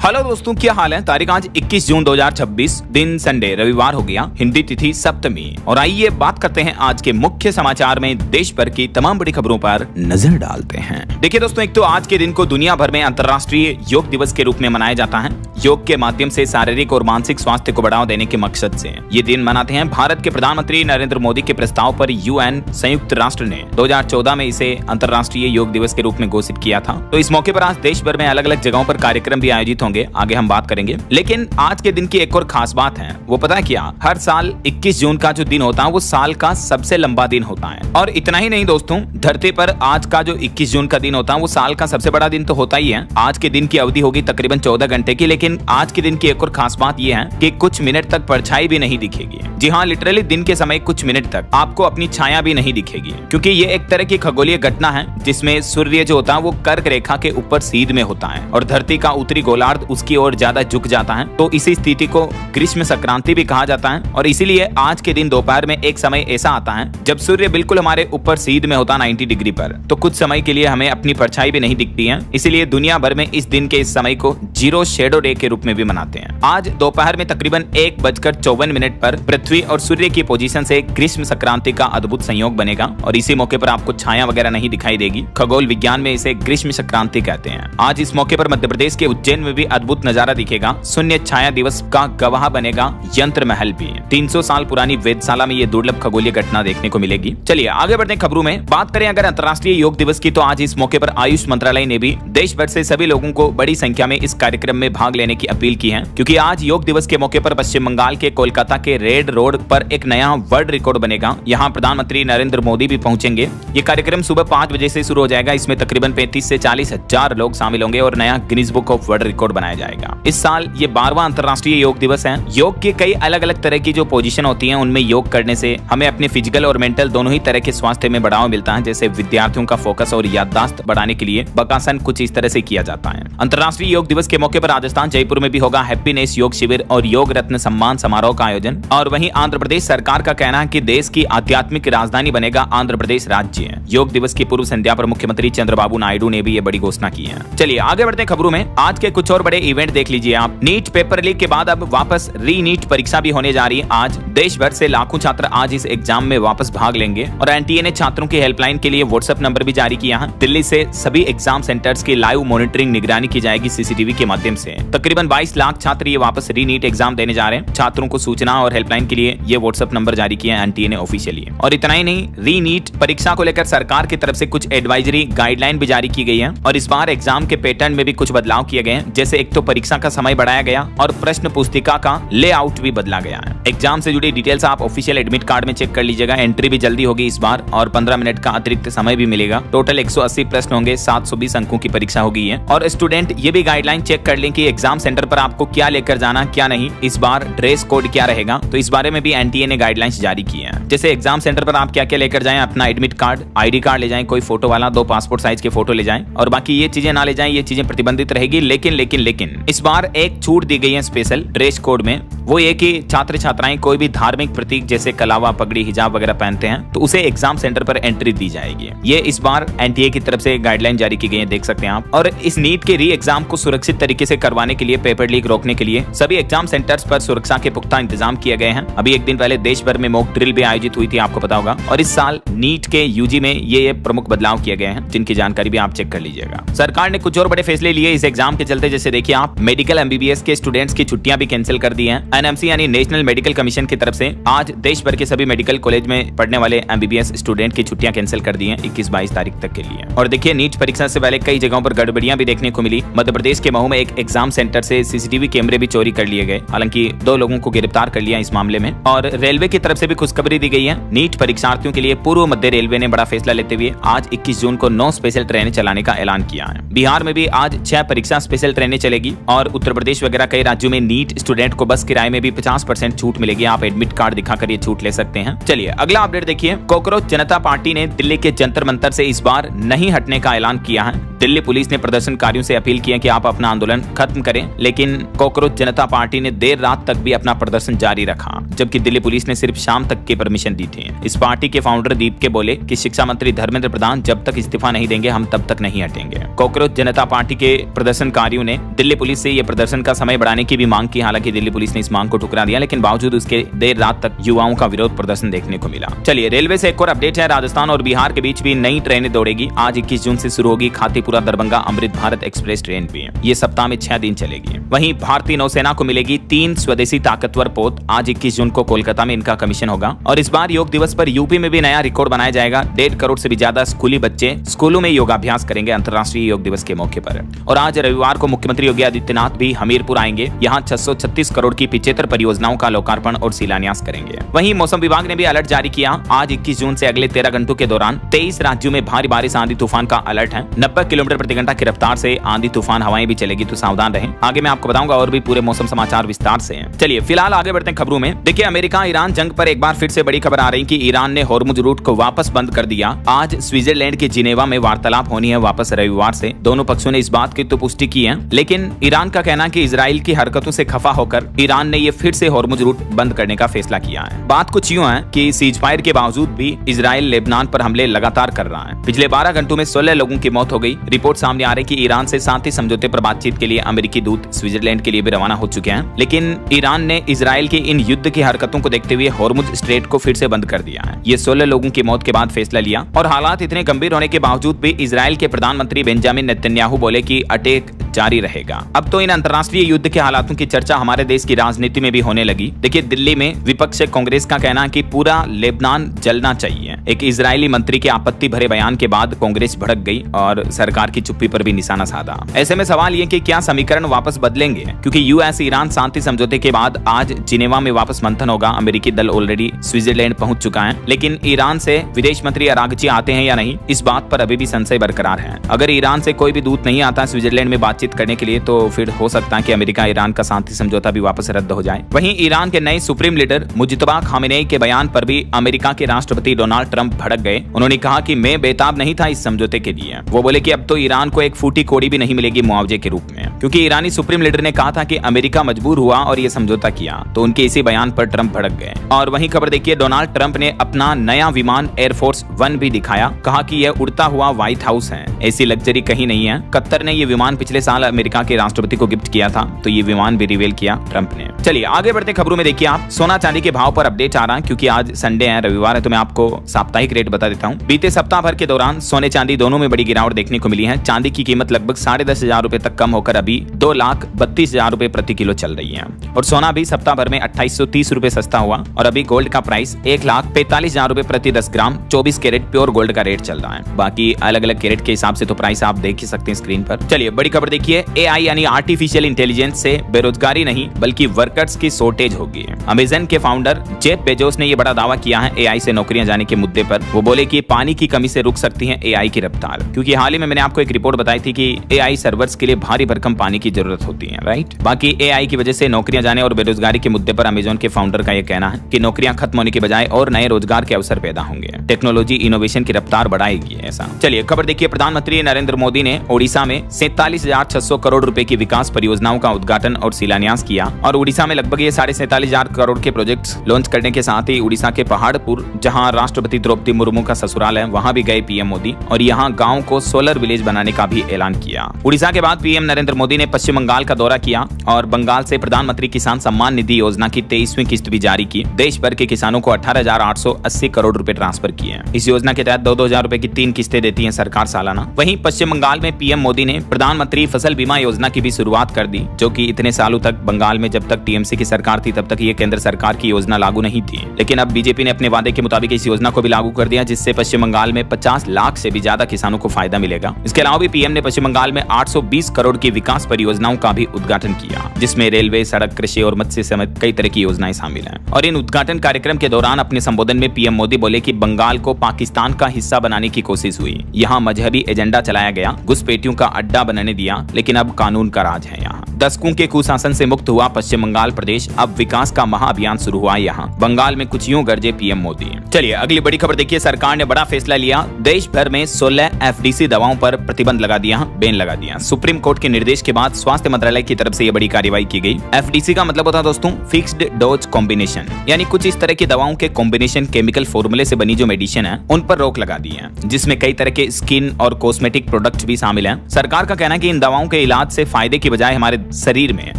Hello दोस्तों, क्या हाल है। तारीख आज 21 जून 2026, दिन संडे रविवार हो गया, हिंदी तिथि सप्तमी। और आइए बात करते हैं आज के मुख्य समाचार में देश भर की तमाम बड़ी खबरों पर नजर डालते हैं। देखिए दोस्तों, एक तो आज के दिन को दुनिया भर में अंतर्राष्ट्रीय योग दिवस के रूप में मनाया जाता है। योग के माध्यम से शारीरिक और मानसिक स्वास्थ्य को बढ़ावा देने के मकसद से ये दिन मनाते हैं। भारत के प्रधानमंत्री नरेंद्र मोदी के प्रस्ताव पर यूएन संयुक्त राष्ट्र ने 2014 में इसे अंतर्राष्ट्रीय योग दिवस के रूप में घोषित किया था। तो इस मौके पर आज देश भर में अलग अलग जगहों पर कार्यक्रम भी आयोजित होंगे, आगे हम बात करेंगे। लेकिन आज के दिन की एक और खास बात है, वो पता है क्या? हर साल 21 जून का जो दिन होता है वो साल का सबसे लंबा दिन होता है। और इतना ही नहीं दोस्तों, धरती पर आज का जो 21 जून का दिन होता है वो साल का सबसे बड़ा दिन तो होता ही है। आज के दिन की अवधि होगी तकरीबन 14 घंटे की, लेकिन आज के दिन की एक और खास बात यह है कि कुछ मिनट तक परछाई भी नहीं दिखेगी। जी हाँ, लिटरली दिन के समय कुछ मिनट तक आपको अपनी छाया भी नहीं दिखेगी, क्योंकि ये एक तरह की खगोलीय घटना है जिसमें सूर्य जो होता है वो कर्क रेखा के ऊपर सीध में होता है और धरती का उत्तरी गोलार्ध उसकी ओर ज्यादा झुक जाता है। तो इसी स्थिति को ग्रीष्म संक्रांति भी कहा जाता है। और इसीलिए आज के दिन दोपहर में एक समय ऐसा आता है जब सूर्य बिल्कुल हमारे ऊपर सीध में होता है 90 डिग्री पर। तो कुछ समय के लिए हमें अपनी परछाई भी नहीं दिखती है। इसीलिए दुनिया भर में इस दिन के इस समय को जीरो शेडो डे के रूप में भी मनाते हैं। आज दोपहर में तकरीबन 1:54 पर पृथ्वी और सूर्य की पोजीशन से ग्रीष्म संक्रांति का अद्भुत संयोग बनेगा और इसी मौके पर आपको छाया वगैरह नहीं दिखाई देगी। खगोल विज्ञान में इसे ग्रीष्म संक्रांति कहते हैं। आज इस मौके पर मध्य प्रदेश के उज्जैन में भी अद्भुत नजारा दिखेगा। शून्य छाया दिवस का गवाह बनेगा यंत्र महल भी। 300 साल पुरानी वेधशाला में ये दुर्लभ खगोलीय घटना देखने को मिलेगी। चलिए आगे बढ़ते हैं खबरों में। बात करें अगर अंतर्राष्ट्रीय योग दिवस की, तो आज इस मौके पर आयुष मंत्रालय ने भी देश भर से सभी लोगों को बड़ी संख्या में इस कार्यक्रम में भाग लेने की अपील की है, क्योंकि आज योग दिवस के मौके पर पश्चिम बंगाल के कोलकाता के रेड रोड पर एक नया वर्ल्ड रिकॉर्ड बनेगा। यहाँ प्रधानमंत्री नरेंद्र मोदी भी पहुंचेंगे। ये कार्यक्रम सुबह 5 बजे से शुरू हो जाएगा। इसमें तकरीबन 35 से 40 हजार लोग शामिल होंगे और नया Guinness book of world record बनाया जाएगा। इस साल ये 12वां अंतर्राष्ट्रीय योग दिवस है। योग के कई अलग अलग तरह की जो पोजीशन होती हैं उनमें योग करने से हमें अपने फिजिकल और मेंटल दोनों ही तरह के स्वास्थ्य में बढ़ावा मिलता है। जैसे विद्यार्थियों का फोकस और याददाश्त बढ़ाने के लिए बकासन कुछ इस तरह से किया जाता है। अंतर्राष्ट्रीय योग दिवस के मौके पर राजस्थान जयपुर में भी होगा हैप्पीनेस योग शिविर और योग रत्न सम्मान समारोह का आयोजन। और वहीं आंध्र प्रदेश सरकार का कहना है कि देश की आध्यात्मिक राजधानी बनेगा आंध्र प्रदेश राज्य। योग दिवस की पूर्व संध्या पर मुख्यमंत्री चंद्रबाबू नायडू ने भी ये बड़ी घोषणा की है। चलिए आगे बढ़ते हैं खबरों में। आज के कुछ और बड़े इवेंट देख लीजिए आप। नीट पेपर लीक के बाद अब वापस री नीट परीक्षा भी होने जा रही है। आज देश भर से लाखों छात्र आज इस एग्जाम में वापस भाग लेंगे और एनटीए ने छात्रों की हेल्पलाइन के लिए व्हाट्सएप नंबर भी जारी किया है। दिल्ली से सभी एग्जाम सेंटर्स की लाइव मॉनिटरिंग निगरानी की जाएगी सीसीटीवी के माध्यम से। तकरीबन 22 लाख छात्र ये वापस री नीट एग्जाम देने जा रहे हैं। छात्रों को सूचना और हेल्पलाइन के लिए ये व्हाट्सएप नंबर जारी किया है एनटीए ने ऑफिशियली। और इतना ही नहीं, री नीट परीक्षा को लेकर सरकार की तरफ से कुछ एडवाइजरी गाइडलाइन भी जारी की गई है और इस बार एग्जाम के पैटर्न में भी कुछ बदलाव किए गए हैं। जैसे एक तो परीक्षा का समय बढ़ाया गया और प्रश्न पुस्तिका का लेआउट भी बदला गया है। एग्जाम से जुड़ी डिटेल्स आप ऑफिशियल एडमिट कार्ड में चेक कर लीजिएगा। एंट्री भी जल्दी होगी इस बार और 15 मिनट का अतिरिक्त समय भी मिलेगा। टोटल 180 प्रश्न होंगे, 720 अंकों की परीक्षा होगी है। और स्टूडेंट ये भी गाइडलाइन चेक कर लें कि एग्जाम सेंटर पर आपको क्या लेकर जाना क्या नहीं। इस बार ड्रेस कोड क्या रहेगा, तो इस बारे में भी एनटीए ने गाइडलाइंस जारी की है। जैसे एग्जाम सेंटर पर आप क्या क्या लेकर जाएं, अपना एडमिट कार्ड, आईडी कार्ड ले जाएं, कोई फोटो वाला 2 पासपोर्ट साइज के फोटो ले जाएं और बाकी ये चीजें ना ले जाएं। ये चीजें प्रतिबंधित रहेगी। लेकिन इस बार एक छूट दी गई है स्पेशल ड्रेस कोड में। वो ये कि छात्र छात्राएं कोई भी धार्मिक प्रतीक जैसे कलावा, पगड़ी, हिजाब वगैरह पहनते हैं तो उसे एग्जाम सेंटर पर एंट्री दी जाएगी। ये इस बार एनटीए की तरफ से गाइडलाइन जारी की गई है, देख सकते हैं आप। और इस नीट के री एग्जाम को सुरक्षित तरीके से करवाने के लिए, पेपर लीक रोकने के लिए सभी एग्जाम सेंटर्स पर सुरक्षा के पुख्ता इंतजाम किए गए हैं। अभी एक दिन पहले देश भर में मॉक ड्रिल भी आयोजित हुई थी, आपको पता होगा। और इस साल नीट के यूजी में ये प्रमुख बदलाव किए गए हैं, जिनकी जानकारी भी आप चेक कर लीजिएगा। सरकार ने कुछ और बड़े फैसले लिए इस एग्जाम के चलते। जैसे देखिए आप, मेडिकल एमबीबीएस के स्टूडेंट्स की छुट्टियां भी कैंसिल कर दी हैं। एनएमसी यानी नेशनल मेडिकल कमीशन की तरफ से आज देश भर के सभी मेडिकल कॉलेज में पढ़ने वाले एमबीबीएस स्टूडेंट की छुट्टियां कैंसिल कर दी हैं 21-22 तारीख तक के लिए। और देखिए नीट परीक्षा से पहले कई जगहों पर गड़बड़ियां भी देखने को मिली। मध्य प्रदेश के महू में एक एग्जाम सेंटर से सीसीटीवी कैमरे भी चोरी कर लिए गए। हालांकि 2 लोगों को गिरफ्तार कर लिया इस मामले में। और रेलवे की तरफ से भी खुशखबरी दी गई है। नीट परीक्षार्थियों के लिए पूर्व मध्य रेलवे ने बड़ा फैसला लेते हुए आज 21 जून को 9 स्पेशल ट्रेनें चलाने का ऐलान किया है। बिहार में भी आज 6 परीक्षा स्पेशल ट्रेनें चलेगी और उत्तर प्रदेश वगैरह कई राज्यों में नीट स्टूडेंट को बस किराए किराए में भी 50% छूट मिलेगी। आप एडमिट कार्ड दिखाकर ये छूट ले सकते हैं। चलिए अगला अपडेट देखिए। कॉकरोच जनता पार्टी ने दिल्ली के जंतर मंतर से इस बार नहीं हटने का ऐलान किया है। दिल्ली पुलिस ने प्रदर्शनकारियों से अपील की है कि आप अपना आंदोलन खत्म करें, लेकिन कॉकरोच जनता पार्टी ने देर रात तक भी अपना प्रदर्शन जारी रखा, जबकि दिल्ली पुलिस ने सिर्फ शाम तक की परमिशन दी थी। इस पार्टी के फाउंडर दीप के बोले कि शिक्षा मंत्री धर्मेंद्र प्रधान जब तक इस्तीफा नहीं देंगे हम तब तक नहीं हटेंगे। कॉकरोच जनता पार्टी के प्रदर्शनकारियों ने दिल्ली पुलिस से यह प्रदर्शन का समय बढ़ाने की भी मांग की। हालांकि दिल्ली पुलिस ने इस मांग को ठुकरा दिया, लेकिन बावजूद उसके देर रात तक युवाओं का विरोध प्रदर्शन देखने को मिला। चलिए रेलवे से एक और अपडेट है। राजस्थान और बिहार के बीच भी नई ट्रेनें दौड़ेगी। आज 21 जून से शुरू होगी खातीपुरा दरभंगा अमृत भारत एक्सप्रेस ट्रेन भी। ये सप्ताह में 6 दिन चलेगी। वहीं भारतीय नौसेना को मिलेगी 3 स्वदेशी ताकतवर पोत। आज 21 जून को कोलकाता में इनका कमीशन होगा। और इस बार योग दिवस पर यूपी में भी नया रिकॉर्ड बनाया जाएगा। 1.5 करोड़ से भी ज्यादा स्कूली बच्चे स्कूलों में योगाभ्यास करेंगे अंतर्राष्ट्रीय योग दिवस के मौके पर। और आज रविवार को मुख्यमंत्री योगी आदित्यनाथ भी हमीरपुर आएंगे। यहाँ 636 करोड़ की 75 परियोजनाओं का लोकार्पण और शिलान्यास करेंगे। वहीं मौसम विभाग ने भी अलर्ट जारी किया। आज 21 जून से अगले 13 घंटों के दौरान 23 राज्यों में भारी बारिश आंधी तूफान का अलर्ट है। 90 किलोमीटर प्रति घंटा की रफ्तार से आंधी तूफान हवाएं भी चलेगी, तो सावधान रहें। आगे मैं आपको बताऊंगा और भी पूरे मौसम समाचार विस्तार से हैं। चलिए फिलहाल आगे बढ़ते हैं खबरों में। देखिए अमेरिका ईरान जंग पर एक बार फिर से बड़ी खबर आ रही कि ईरान ने हॉर्मुज रूट को वापस बंद कर दिया। आज स्विट्जरलैंड के जिनेवा में वार्तालाप होनी है वापस रविवार से। दोनों पक्षों ने इस बात की तो पुष्टि की है, लेकिन ईरान का कहना है कि इजराइल की हरकतों से खफा होकर ईरान ने ये फिर से हॉर्मुज रूट बंद करने का फैसला किया है। बात कुछ यूं है कि सीजफायर के बावजूद भी इजराइल लेबनान पर हमले लगातार कर रहा है। पिछले 12 घंटों में 16 लोगों की मौत हो गई। रिपोर्ट सामने आ रही कि ईरान से शांति समझौते पर बातचीत के लिए अमेरिकी दूत स्विट्जरलैंड के लिए भी रवाना हो चुके हैं, लेकिन ईरान ने इजराइल की इन युद्ध की हरकतों को देखते हुए हॉर्मुज स्ट्रेट को फिर से बंद कर दिया है। ये 16 लोगों की मौत के बाद फैसला लिया। और हालात इतने गंभीर होने के बावजूद भी इजराइल के प्रधानमंत्री बेंजामिन नेतन्याहू बोले कि अटैक जारी रहेगा। अब तो इन अंतर्राष्ट्रीय युद्ध के हालातों की चर्चा हमारे देश की राजनीति में भी होने लगी। देखिए दिल्ली में विपक्ष कांग्रेस का कहना है कि पूरा लेबनान जलना चाहिए। एक इजरायली मंत्री के आपत्ति भरे बयान के बाद कांग्रेस भड़क गई और सरकार की चुप्पी पर भी निशाना साधा। ऐसे में सवाल ये कि क्या समीकरण वापस बदलेंगे, क्योंकि यूएस ईरान शांति समझौते के बाद आज जिनेवा में वापस मंथन होगा। अमेरिकी दल ऑलरेडी स्विट्जरलैंड पहुंच चुका है, लेकिन ईरान से विदेश मंत्री अरागची आते हैं या नहीं, इस बात पर अभी भी संशय बरकरार है। अगर ईरान से कोई भी दूत नहीं आता स्विट्जरलैंड में बातचीत करने के लिए, तो फिर हो सकता है कि अमेरिका ईरान का शांति समझौता भी वापस रद्द हो जाए। वहीं ईरान के नए सुप्रीम लीडर मुज्तबा खामेनेई के बयान पर भी अमेरिका के राष्ट्रपति डोनाल्ड ट्रंप भड़क गए। उन्होंने कहा कि मैं बेताब नहीं था इस समझौते के लिए। वो बोले कि अब तो ईरान को एक फूटी कोड़ी भी नहीं मिलेगी मुआवजे के रूप में, क्योंकि ईरानी सुप्रीम लीडर ने कहा था कि अमेरिका मजबूर हुआ और ये समझौता किया, तो उनके इसी बयान पर ट्रंप भड़क गए। और वहीं खबर देखिए, डोनाल्ड ट्रंप ने अपना नया विमान एयरफोर्स 1 भी दिखाया। कहा कि यह उड़ता हुआ व्हाइट हाउस है, ऐसी लग्जरी कहीं नहीं है। कतर ने ये विमान पिछले साल अमेरिका के राष्ट्रपति को गिफ्ट किया था, तो ये विमान भी रिवील किया ट्रंप ने। चलिए आगे बढ़ते खबरों में। देखिए आप सोना चांदी के भाव पर अपडेट आ रहा है, क्योंकि आज संडे है, रविवार है, तो मैं आपको साप्ताहिक रेट बता देता हूँ। बीते सप्ताह भर के दौरान सोने चांदी दोनों में बड़ी गिरावट देखने को मिली है। चांदी की कीमत लगभग 10,500 रुपए तक कम होकर अभी 2,32,000 रुपए प्रति किलो चल रही है। और सोना भी सप्ताह भर में 2830 रुपए सस्ता हुआ। और अभी गोल्ड का प्राइस 1,45,000 रुपए प्रति 10 ग्राम 24 कैरेट प्योर गोल्ड का रेट चल रहा है। बाकी अलग अलग कैरेट के हिसाब से तो प्राइस आप देख ही सकते हैं स्क्रीन पर। चलिए बड़ी खबर देखिए, AI यानी आर्टिफिशियल इंटेलिजेंस से बेरोजगारी नहीं बल्कि वर्कर्स की शॉर्टेज होगी। अमेज़न के फाउंडर जेफ बेजोस ने यह बड़ा दावा किया है AI से नौकरियां जाने के मुद्दे पर। वो बोले कि पानी की कमी से रुक सकती है AI की रफ्तार, क्योंकि हाल ही में मैंने आपको एक रिपोर्ट बताई थी कि AI सर्वर्स के लिए भारी भरकम पानी की जरूरत होती है, राइट। बाकी AI की वजह से नौकरियां जाने और बेरोजगारी के मुद्दे पर अमेज़न के फाउंडर का यह कहना है कि नौकरियां खत्म होने के बजाय और नए रोजगार के अवसर पैदा होंगे। टेक्नोलॉजी इनोवेशन की रफ्तार बढ़ाएगी ऐसा। चलिए खबर देखिए, प्रधानमंत्री नरेंद्र मोदी ने ओडिशा में 47,600 करोड़ रुपए की विकास परियोजनाओं का उद्घाटन और शिलान्यास किया। और उड़ीसा में लगभग ये 47,500 करोड़ के प्रोजेक्ट्स लॉन्च करने के साथ ही उड़ीसा के पहाड़पुर, जहां राष्ट्रपति द्रौपदी मुर्मू का ससुराल है, वहां भी गए पीएम मोदी और यहां गांव को सोलर विलेज बनाने का भी ऐलान किया। उड़ीसा के बाद पीएम नरेंद्र मोदी ने पश्चिम बंगाल का दौरा किया और बंगाल से प्रधानमंत्री किसान सम्मान निधि योजना की 23वीं किस्त भी जारी की। देश भर के किसानों को 18,880 करोड़ रुपए ट्रांसफर किए। इस योजना के तहत 2,000 रुपए की 3 किस्तें देती है सरकार सालाना। वहीं पश्चिम बंगाल में पीएम मोदी ने प्रधानमंत्री फसल बीमा योजना की भी शुरुआत कर दी, जो कि इतने सालों तक बंगाल में जब तक टीएमसी की सरकार थी तब तक ये केंद्र सरकार की योजना लागू नहीं थी। लेकिन अब बीजेपी ने अपने वादे के मुताबिक इस योजना को भी लागू कर दिया, जिससे पश्चिम बंगाल में 50 लाख से भी ज्यादा किसानों को फायदा मिलेगा। इसके अलावा भी पीएम ने पश्चिम बंगाल में 820 करोड़ की विकास परियोजनाओं का भी उद्घाटन किया, जिसमें रेलवे, सड़क, कृषि और मत्स्य समेत कई तरह की योजनाएं शामिल हैं। और इन उद्घाटन कार्यक्रम के दौरान अपने संबोधन में पीएम मोदी बोले कि बंगाल को पाकिस्तान का हिस्सा बनाने की कोशिश हुई, यहाँ मजहबी एजेंडा चलाया गया, घुसपैठियों का अड्डा बनने दिया, लेकिन अब कानून का राज है यहाँ। दशकों के कुशासन से मुक्त हुआ पश्चिम बंगाल प्रदेश, अब विकास का महाअभियान शुरू हुआ यहाँ बंगाल में, कुछ यूं गरजे पीएम मोदी। चलिए अगली बड़ी खबर देखिए, सरकार ने बड़ा फैसला लिया, देश भर में 16 एफडीसी दवाओं पर प्रतिबंध लगा दिया, बैन लगा दिया। सुप्रीम कोर्ट के निर्देश के बाद स्वास्थ्य मंत्रालय की तरफ से यह बड़ी कार्रवाई की गई। एफडीसी का मतलब होता है दोस्तों फिक्स्ड डोज कॉम्बिनेशन, यानी कुछ इस तरह की दवाओं के कॉम्बिनेशन केमिकल फॉर्मूले से बनी जो मेडिसिन है उन पर रोक लगा दी है, जिसमें कई तरह के स्किन और कॉस्मेटिक प्रोडक्ट भी शामिल हैं। सरकार का कहना है कि इन दवाओं के इलाज से फायदे की बजाय हमारे शरीर में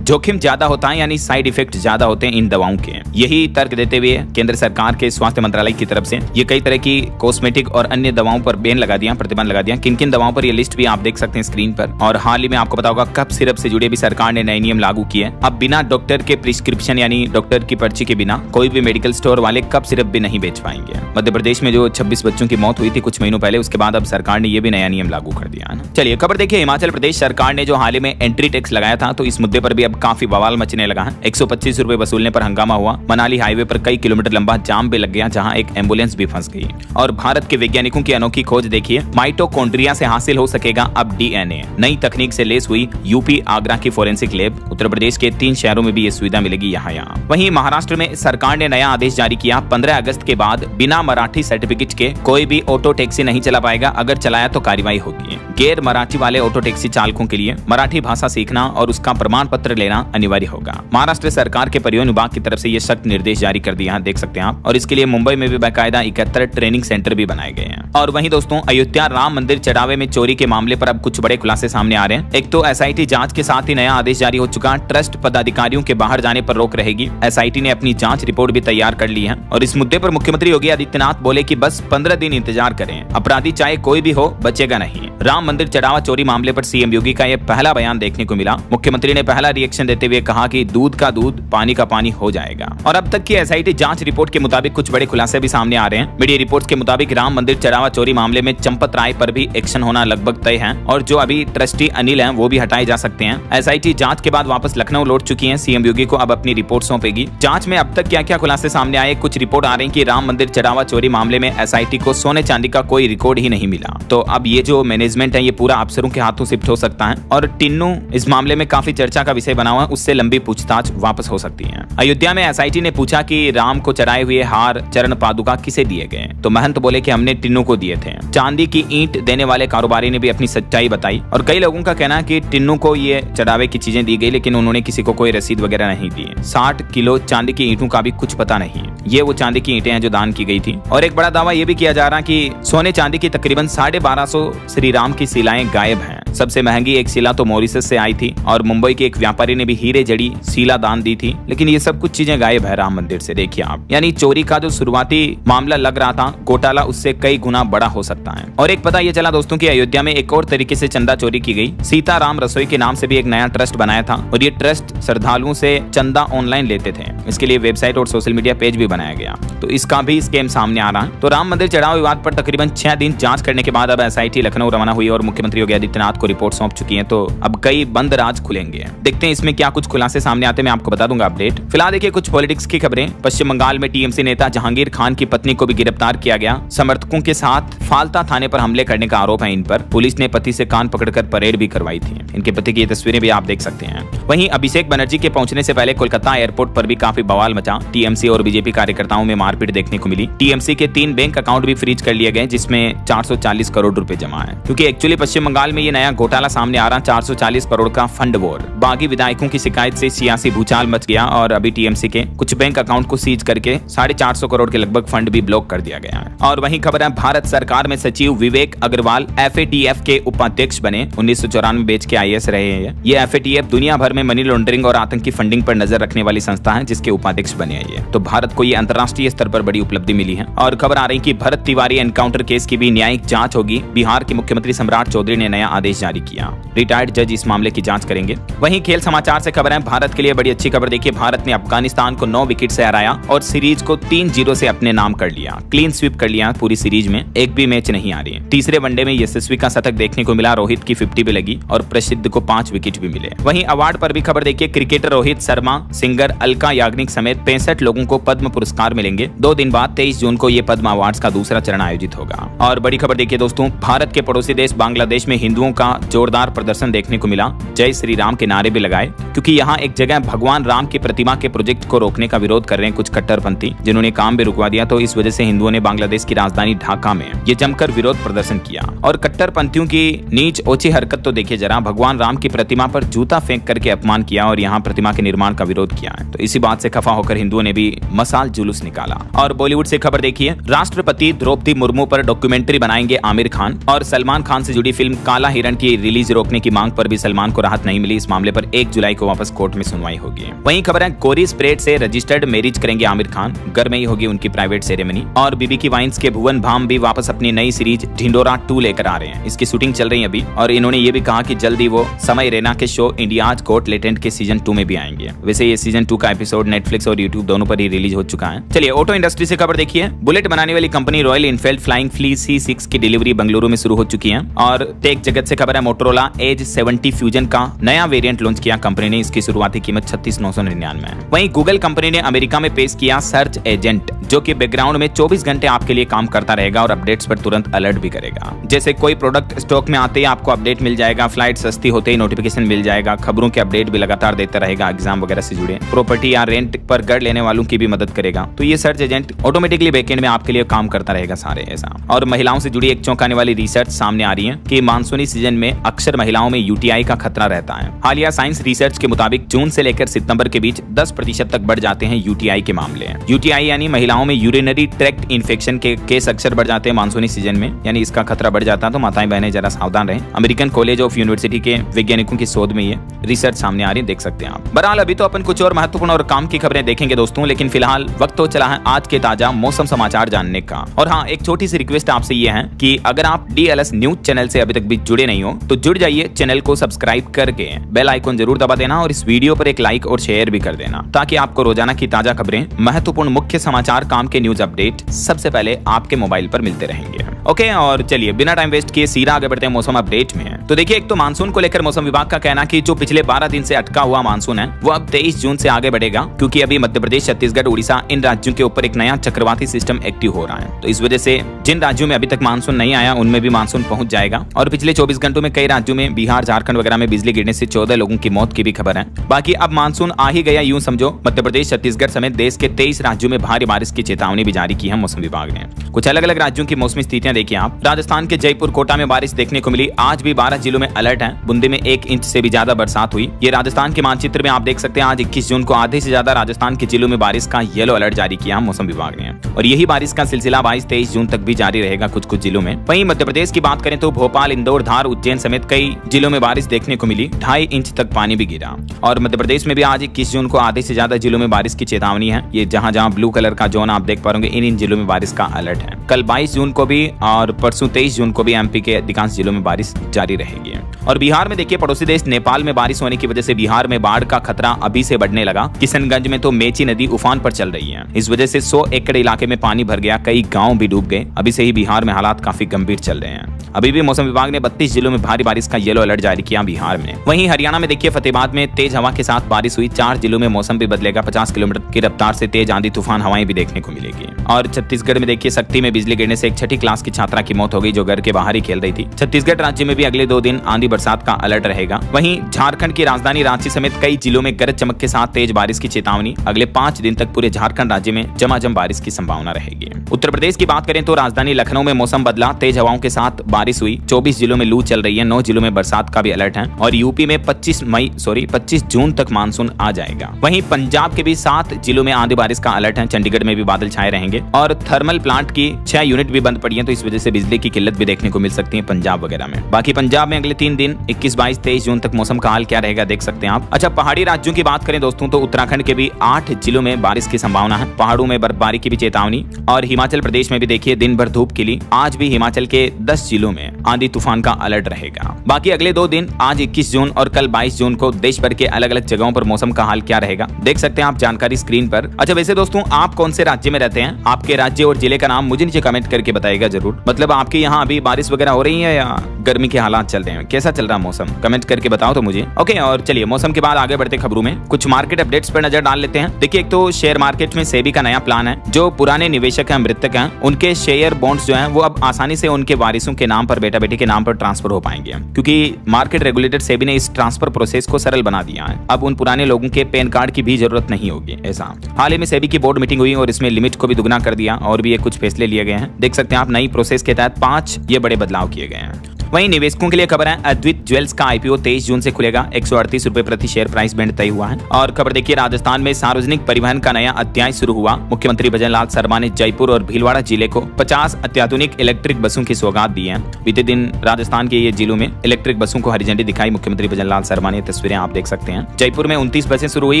जोखिम ज्यादा होता है, यानी साइड इफेक्ट ज्यादा होते हैं इन दवाओं के। यही तर्क देते हुए केंद्र सरकार के स्वास्थ्य मंत्रालय की तरफ से ये कई तरह की कॉस्मेटिक और अन्य दवाओं पर बैन लगा दिया, प्रतिबंध लगा दिया। किन किन दवाओं पर, ये लिस्ट भी आप देख सकते हैं स्क्रीन पर। और हाल ही में आपको पता होगा कफ सिरप से जुड़े भी सरकार ने नए नियम लागू किए। अब बिना डॉक्टर के प्रिस्क्रिप्शन यानी डॉक्टर की पर्ची के बिना कोई भी मेडिकल स्टोर वाले कफ सिरप भी नहीं बेच पाएंगे। मध्य प्रदेश में जो 26 बच्चों की मौत हुई थी कुछ महीनों पहले, उसके बाद अब सरकार ने ये भी नया नियम लागू कर दिया है ना। चलिए खबर देखिए, हिमाचल प्रदेश सरकार ने जो हाल ही में एंट्री टैक्स लगाया था, तो इस मुद्दे पर भी अब काफी बवाल मचने लगा है। 125 रुपए वसूलने पर हंगामा हुआ। मनाली हाईवे पर कई किलोमीटर लंबा जाम भी लग गया, जहां एक एम्बुलेंस भी फंस गई। और भारत के वैज्ञानिकों की अनोखी खोज देखिए, माइटोकॉन्ड्रिया से हासिल हो सकेगा अब डीएनए। नई तकनीक से लेस हुई यूपी आगरा की फोरेंसिक लैब। उत्तर प्रदेश के 3 शहरों में भी ये सुविधा मिलेगी यहाँ। वहीं महाराष्ट्र में सरकार ने नया आदेश जारी किया, 15 अगस्त के बाद बिना मराठी सर्टिफिकेट के कोई भी ऑटो टैक्सी नहीं चला पाएगा, अगर चलाया तो कार्रवाई होगी। गैर मराठी वाले ऑटो टैक्सी चालकों के लिए मराठी भाषा सीखना और उसका प्रमाण पत्र लेना अनिवार्य होगा। महाराष्ट्र सरकार के परिवहन विभाग की तरफ से ये सख्त निर्देश जारी कर दिया, देख सकते हैं आप। और इसके लिए मुंबई में भी बाकायदा 71 ट्रेनिंग सेंटर भी बनाए गए हैं। और वहीं दोस्तों अयोध्या राम मंदिर चढ़ावे में चोरी के मामले पर अब कुछ बड़े खुलासे सामने आ रहे हैं। एक तो एसआईटी जांच के साथ ही नया आदेश जारी हो चुका, ट्रस्ट पदाधिकारियों के बाहर जाने पर रोक रहेगी। एसआईटी ने अपनी जांच रिपोर्ट भी तैयार कर ली है। और इस मुद्दे पर मुख्यमंत्री योगी आदित्यनाथ बोले कि बस 15 दिन इंतजार करें, अपराधी चाहे कोई भी हो बचेगा नहीं। राम मंदिर चढ़ावा चोरी मामले पर सीएम योगी का यह पहला बयान देखने को मिला। मुख्यमंत्री ने पहला रिएक्शन देते हुए कहा कि दूध का दूध पानी का पानी हो जाएगा। और अब तक की एसआईटी जांच रिपोर्ट के मुताबिक कुछ बड़े खुलासे भी सामने आ रहे हैं। मीडिया रिपोर्ट्स के मुताबिक राम मंदिर चढ़ावा चोरी मामले में चंपत राय पर भी एक्शन होना लगभग तय है, और जो अभी ट्रस्टी अनिल हैं वो भी हटाए जा सकते हैं। एसआईटी जांच के बाद वापस लखनऊ लौट चुकी है। सीएम योगी को अब अपनी रिपोर्ट सौंपेगी। जांच में अब तक क्या क्या खुलासे सामने आए, कुछ रिपोर्ट आ रही है कि राम मंदिर चढ़ावा चोरी मामले में एसआईटी को सोने चांदी का कोई रिकॉर्ड ही नहीं मिला। तो अब ये जो मैनेजमेंट है ये पूरा अफसरों के हाथों शिफ्ट हो सकता है। और टिन्नू इस मामले में काफी चर्चा का विषय बना हुआ है, उससे लंबी पूछताछ वापस हो सकती है। अयोध्या में एसआईटी ने पूछा कि राम को चढ़ाए हुए हार चरण पादुका किसे दिए गए, तो महंत बोले कि हमने टिन्नू को दिए थे। चांदी की ईंट देने वाले कारोबारी ने भी अपनी सच्चाई बताई। और कई लोगों का कहना है कि टिन्नू को ये चढ़ावे की चीजें दी गई, लेकिन उन्होंने किसी को कोई रसीद वगैरह नहीं दी। 60 किलो चांदी की ईंटों का भी कुछ पता नहीं, ये वो चांदी की ईंटें हैं जो दान की गई थी। और एक बड़ा दावा ये भी किया जा रहा है कि सोने चांदी की तकरीबन 1250 श्री राम की शिलाएं गायब हैं। सबसे महंगी एक शिला तो मॉरिशस से आई थी, और मुंबई के एक व्यापारी ने भी हीरे जड़ी शिला दान दी थी, लेकिन ये सब कुछ चीजें गायब है राम मंदिर से। देखिए आप, यानी चोरी का जो शुरुआती मामला लग रहा था, घोटाला उससे कई गुना बड़ा हो सकता है। और एक पता ये चला दोस्तों कि अयोध्या में एक और तरीके से चंदा चोरी की गई। सीताराम रसोई के नाम से भी एक नया ट्रस्ट बनाया था, और ये ट्रस्ट श्रद्धालुओं से चंदा ऑनलाइन लेते थे। इसके लिए वेबसाइट और सोशल मीडिया पेज भी बनाया गया, तो इसका भी स्कैम सामने आ रहा है। तो राम मंदिर चढ़ावा विवाद पर तकरीबन 6 दिन जांच करने के बाद अब एसआईटी लखनऊ रवाना हुई और मुख्यमंत्री योगी आदित्यनाथ को रिपोर्ट सौंप चुकी है। तो अब कई बंद राज खुलेंगे, देखते हैं इसमें क्या कुछ खुलासे सामने आते हैं, मैं आपको बता दूंगा अपडेट। फिलहाल देखिए कुछ पॉलिटिक्स की खबरें। पश्चिम बंगाल में टीएमसी नेता जहांगीर खान की पत्नी को भी गिरफ्तार किया गया। समर्थकों के साथ फालता थाने पर हमले करने का आरोप है इन पर। पुलिस ने पति से कान पकड़कर परेड भी करवाई थी। इनके पति की तस्वीरें भी आप देख सकते हैं। वहीं अभिषेक बनर्जी के पहुंचने से पहले कोलकाता एयरपोर्ट पर भी काफी बवाल मचा। टीएमसी और बीजेपी कार्यकर्ताओं में मारपीट देखने को मिली। टीएमसी के 3 बैंक अकाउंट भी फ्रीज कर लिए गए, जिसमें 440 करोड़ रुपए जमा है। क्योंकि एक्चुअली पश्चिम बंगाल में ये नया घोटाला सामने आ रहा, 440 करोड़ का फंड वॉर। बागी विधायकों की शिकायत से सियासी भूचाल मच गया, और अभी टीएमसी के कुछ बैंक अकाउंट को सीज करके 450 करोड़ के लगभग फंड भी ब्लॉक कर दिया गया है। और वहीं खबर है, भारत सरकार में सचिव विवेक अग्रवाल FATF के उपाध्यक्ष बने। 1994 बैच के IAS रहे हैं ये। FATF दुनिया भर में मनी लॉन्ड्रिंग और आतंकी फंडिंग पर नजर रखने वाली संस्था है, जिसके उपाध्यक्ष बने हैं ये। तो भारत को ये अंतर्राष्ट्रीय स्तर पर बड़ी उपलब्धि मिली है। और खबर आ रही कि भरत तिवारी एनकाउंटर केस की भी न्यायिक जांच होगी। बिहार के मुख्यमंत्री सम्राट चौधरी ने नया आदेश जारी किया। रिटायर्ड जज इस मामले की जांच करेंगे। वहीं खेल समाचार से खबर है, भारत के लिए बड़ी अच्छी खबर। देखिए, भारत ने अफगानिस्तान को 9 विकेट से हराया और सीरीज को 3-0 से अपने नाम कर लिया। क्लीन स्वीप कर लिया पूरी सीरीज में, एक भी मैच नहीं आ रही है। तीसरे वनडे में यशस्वी का शतक देखने को मिला, रोहित की 50 भी लगी और प्रसिद्ध को 5 विकेट भी मिले। वहीं अवार्ड पर भी खबर देखिए, क्रिकेटर रोहित शर्मा, सिंगर अलका याग्निक समेत 65 लोगों को पद्म पुरस्कार मिलेंगे। 2 दिन बाद 23 जून को ये पद्म अवार्ड्स का दूसरा चरण आयोजित होगा। और बड़ी खबर देखिए दोस्तों, भारत के पड़ोसी देश बांग्लादेश में हिंदुओं का जोरदार प्रदर्शन देखने को मिला। जय श्री राम के नारे भी लगाए, क्योंकि यहाँ एक जगह भगवान राम की प्रतिमा के प्रोजेक्ट को रोकने का विरोध कर रहे हैं कुछ कट्टरपंथी, जिन्होंने काम भी रुकवा दिया। तो इस वजह से हिंदुओं ने बांग्लादेश की राजधानी ढाका में ये जमकर विरोध प्रदर्शन किया। और कट्टरपंथियों की नीच ओछी हरकत तो देखिए जरा, भगवान राम की प्रतिमा पर जूता फेंक करके अपमान किया और यहाँ प्रतिमा के निर्माण का विरोध किया है। तो इसी बात से खफा होकर हिंदुओं ने भी मसाल जुलूस निकाला। और बॉलीवुड से खबर देखिए, राष्ट्रपति द्रौपदी मुर्मू पर डॉक्यूमेंट्री बनाएंगे आमिर खान। और सलमान खान से जुड़ी फिल्म काला हिरण की रिलीज रोकने की मांग पर भी सलमान को राहत नहीं मिली। इस मामले पर 1 जुलाई को वापस कोर्ट में सुनवाई होगी। वहीं खबर है, गोरी स्प्रेड से रजिस्टर्ड मैरिज करेंगे आमिर खान। घर में ही होगी उनकी प्राइवेट सेरेमनी। और बीबी की वाइन्स के भुवन भाम भी वापस अपनी नई सीरीज ढिंडोरा 2 लेकर आ रहे हैं। इसकी शूटिंग चल रही है अभी, और इन्होंने ये भी कहा कि जल्दी वो समय रैना के शो इंडियाज गॉट टैलेंट के सीजन 2 में भी आएंगे। वैसे ये सीजन 2 का एपिसोड नेटफ्लिक्स और यूट्यूब दोनों पर ही रिलीज हो चुका है। चलिए ऑटो इंडस्ट्री से खबर देखिए, बुलेट बनाने वाली company Royal Enfield Flying Flea C6 की डिलीवरी बेंगलुरु में शुरू हो चुकी है। और टेक जगत से खबर है, मोटोरोला एज 70 फ्यूजन का नया वेरिएंट लॉन्च किया कंपनी ने। इसकी शुरुआती कीमत 36,999 है। वहीं गूगल कंपनी ने अमेरिका में पेश किया सर्च एजेंट, जो कि बैकग्राउंड में 24 घंटे आपके लिए काम करता रहेगा और अपडेट्स पर तुरंत अलर्ट भी करेगा। जैसे कोई प्रोडक्ट स्टॉक में आते ही आपको अपडेट मिल जाएगा, फ्लाइट सस्ती होते ही नोटिफिकेशन मिल जाएगा, खबरों के अपडेट भी लगातार देता रहेगा, एग्जाम वगैरह से जुड़े प्रॉपर्टी या रेंट पर घर लेने वालों की भी मदद करेगा। तो ये सर्च एजेंट ऑटोमेटिकली बैकएंड में आपके लिए काम करता रहेगा सारे ऐसा। और महिलाओं से जुड़ी एक चौंकाने वाली रिसर्च सामने आ रही है कि मानसूनी सीजन में अक्सर महिलाओं में यूटीआई का खतरा रहता है। हालिया साइंस रिसर्च के मुताबिक जून से लेकर सितंबर के बीच 10% तक बढ़ जाते हैं यूटीआई के मामले। यूटीआई यानी महिलाओं में यूरिनरी ट्रैक्ट इन्फेक्शन के केस अक्सर बढ़ जाते हैं मानसूनी सीजन में, यानी इसका खतरा बढ़ जाता है। तो माताएं बहनें जरा सावधान रहें। अमेरिकन कॉलेज ऑफ यूनिवर्सिटी के वैज्ञानिकों की शोध में ये रिसर्च सामने आ रही है, देख सकते हैं आप। बहरहाल अभी तो अपन कुछ और महत्वपूर्ण और काम की खबरें देखेंगे दोस्तों, लेकिन फिलहाल वक्त तो चला है आज के ताजा मौसम समाचार जानने का। और हाँ, एक छोटी सी रिक्वेस्ट आपसे ये है कि अगर आप DLS न्यूज चैनल से अभी तक भी जुड़े नहीं हो तो जुड़ जाइए, चैनल को सब्सक्राइब करके बेल आइकन जरूर दबा देना और इस वीडियो पर एक लाइक और शेयर भी कर देना, ताकि आपको रोजाना की ताजा खबरें, महत्वपूर्ण मुख्य समाचार, काम के न्यूज अपडेट सबसे पहले आपके मोबाइल पर मिलते रहेंगे। ओके, और चलिए बिना टाइम वेस्ट किए सीधा आगे बढ़ते हैं मौसम अपडेट में। तो देखिए, एक तो मानसून को लेकर मौसम विभाग का कहना कि जो पिछले 12 दिन से अटका हुआ मानसून है वो अब 23 जून से आगे बढ़ेगा, क्योंकि अभी मध्य प्रदेश, छत्तीसगढ़, उड़ीसा इन राज्यों के ऊपर एक नया चक्रवाती सिस्टम एक्टिव हो रहा है। तो इस वजह से जिन राज्यों में अभी तक मानसून नहीं आया उनमें भी मानसून पहुंच जाएगा। और पिछले 24 घंटों में कई राज्यों में, बिहार, झारखंड वगैरह में बिजली गिरने से 14 लोगों की मौत की भी खबर है। बाकी अब मानसून आ ही गया यूं समझो। मध्य प्रदेश, छत्तीसगढ़ समेत देश के 23 राज्यों में भारी बारिश की चेतावनी भी जारी की है मौसम विभाग ने। कुछ अलग अलग राज्यों की मौसमी स्थितियां देखिए आप। राजस्थान के जयपुर, कोटा में बारिश देखने को मिली। आज भी 12 जिलों में अलर्ट है। बूंदी में 1 इंच से भी ज्यादा बरसात हुई। ये राजस्थान के मानचित्र में आप देख सकते हैं। आज 21 जून को आधे से ज्यादा राजस्थान के जिलों में बारिश का येलो अलर्ट जारी किया मौसम विभाग ने। और यही बारिश का सिलसिला 22-23 जून तक भी जारी रहेगा कुछ कुछ जिलों में। वहीं मध्य प्रदेश की बात करें तो भोपाल, इंदौर, धार, उज्जैन समेत कई जिलों में बारिश देखने को मिली। 2.5 इंच तक पानी भी गिरा। और मध्य प्रदेश में भी आज 21 जून को आधे से ज्यादा जिलों में बारिश की चेतावनी है। ये जहां जहां ब्लू कलर का जोन आप देख पा रहे इन जिलों में बारिश का अलर्ट है। कल 22 जून को भी और परसों 23 जून को भी एमपी के अधिकांश जिलों में बारिश जारी रहेगी। और बिहार में देखिए, पड़ोसी देश नेपाल में बारिश होने की वजह से बिहार में बाढ़ का खतरा अभी से बढ़ने लगा। किशनगंज में तो मेची नदी उफान पर चल रही है। इस वजह से 100 एकड़ इलाके में पानी भर गया, कई गांव भी डूब गए। अभी से ही बिहार में हालात काफी गंभीर चल रहे हैं। अभी भी मौसम विभाग ने 32 जिलों में भारी बारिश का येलो अलर्ट जारी किया बिहार में। वहीं हरियाणा में देखिए, फतेहाबाद में तेज हवा के साथ बारिश हुई। 4 जिलों में मौसम भी बदलेगा। 50 किलोमीटर की रफ्तार से तेज आंधी तूफान हवाएं भी देखने को मिलेगी। और छत्तीसगढ़ में देखिए, शक्ति में बिजली गिरने से एक 6ठी क्लास की छात्रा की मौत हो गई, जो घर के बाहर ही खेल रही थी। छत्तीसगढ़ राज्य में भी अगले 2 दिन आंधी बरसात का अलर्ट रहेगा। वहीं झारखंड की राजधानी रांची समेत कई जिलों में गरज चमक के साथ तेज बारिश की चेतावनी। अगले 5 दिन तक पूरे झारखंड राज्य में झमाझम बारिश की संभावना रहेगी। उत्तर प्रदेश की बात करें तो राजधानी लखनऊ में मौसम बदला, तेज हवाओं के साथ बारिश हुई। 24 जिलों में लू चल रही है। 9 जिलों में बरसात का भी अलर्ट है। और यूपी में 25 जून तक मानसून आ जाएगा। वहीं पंजाब के भी 7 जिलों में आंधी बारिश का अलर्ट है। चंडीगढ़ में भी बादल छाए रहेंगे। और थर्मल प्लांट की 6 यूनिट भी बंद पड़ी है, तो इस वजह से बिजली की किल्लत भी देखने को मिल सकती है पंजाब वगैरह में। बाकी पंजाब में अगले 3 दिन 21, 22, 23 जून तक मौसम का हाल क्या रहेगा देख सकते हैं आप। अच्छा, पहाड़ी राज्यों की बात करें दोस्तों तो उत्तराखंड के भी 8 जिलों में बारिश की संभावना है। पहाड़ों में बर्फबारी की भी चेतावनी। और हिमाचल प्रदेश में भी देखिए, दिन भर धूप खिली। आज भी हिमाचल के 10 जिलों में आंधी तूफान का अलर्ट रहेगा। बाकी अगले 2 दिन आज 21 जून और कल 22 जून को देश भर के अलग अलग जगहों पर मौसम का हाल क्या रहेगा देख सकते हैं आप जानकारी स्क्रीन पर। अच्छा वैसे दोस्तों आप कौन से राज्य में रहते हैं, आपके राज्य और जिले का नाम मुझे नीचे कमेंट करके बताइएगा जरूर। मतलब आपके यहाँ अभी बारिश वगैरह हो रही है या गर्मी के हालात चल रहे हैं, कैसा चल रहा है मौसम, कमेंट करके बताओ तो मुझे। ओके और चलिए मौसम के बाद आगे बढ़ते खबरों में कुछ मार्केट अपडेट्स पर नजर डाल लेते हैं। देखिए एक तो शेयर मार्केट में सेबी का नया प्लान है, जो पुराने निवेशक हैं मृतक हैं उनके शेयर बॉन्ड्स जो हैं वो अब आसानी से उनके वारिसों के नाम पर बेटा बेटी के नाम पर ट्रांसफर हो पाएंगे, क्योंकि मार्केट रेगुलेटर सेबी ने इस ट्रांसफर प्रोसेस को सरल बना दिया है। अब उन पुराने लोगों के पैन कार्ड की भी जरूरत नहीं होगी। ऐसा हाल ही में सेबी की बोर्ड मीटिंग हुई और इसमें लिमिट को भी दुगना कर दिया और भी ये कुछ फैसले लिए गए हैं। देख सकते हैं आप नई प्रोसेस के तहत 5 ये बड़े बदलाव किए गए हैं। वहीं निवेशकों के लिए खबर है, अद्वैत ज्वेल्स का आईपीओ 23 जून से खुलेगा, 138 रुपए प्रति शेयर प्राइस बैंड तय हुआ है। और खबर देखिए राजस्थान में सार्वजनिक परिवहन का नया अध्याय शुरू हुआ। मुख्यमंत्री भजनलाल शर्मा ने जयपुर और भीलवाड़ा जिले को 50 अत्याधुनिक इलेक्ट्रिक बसों की सौगात दी है। बीते दिन राजस्थान के ये जिलों में इलेक्ट्रिक बसों को हरी झंडी दिखाई मुख्यमंत्री भजनलाल शर्मा ने। तस्वीरें आप देख सकते हैं, जयपुर में 29 बसें शुरू हुई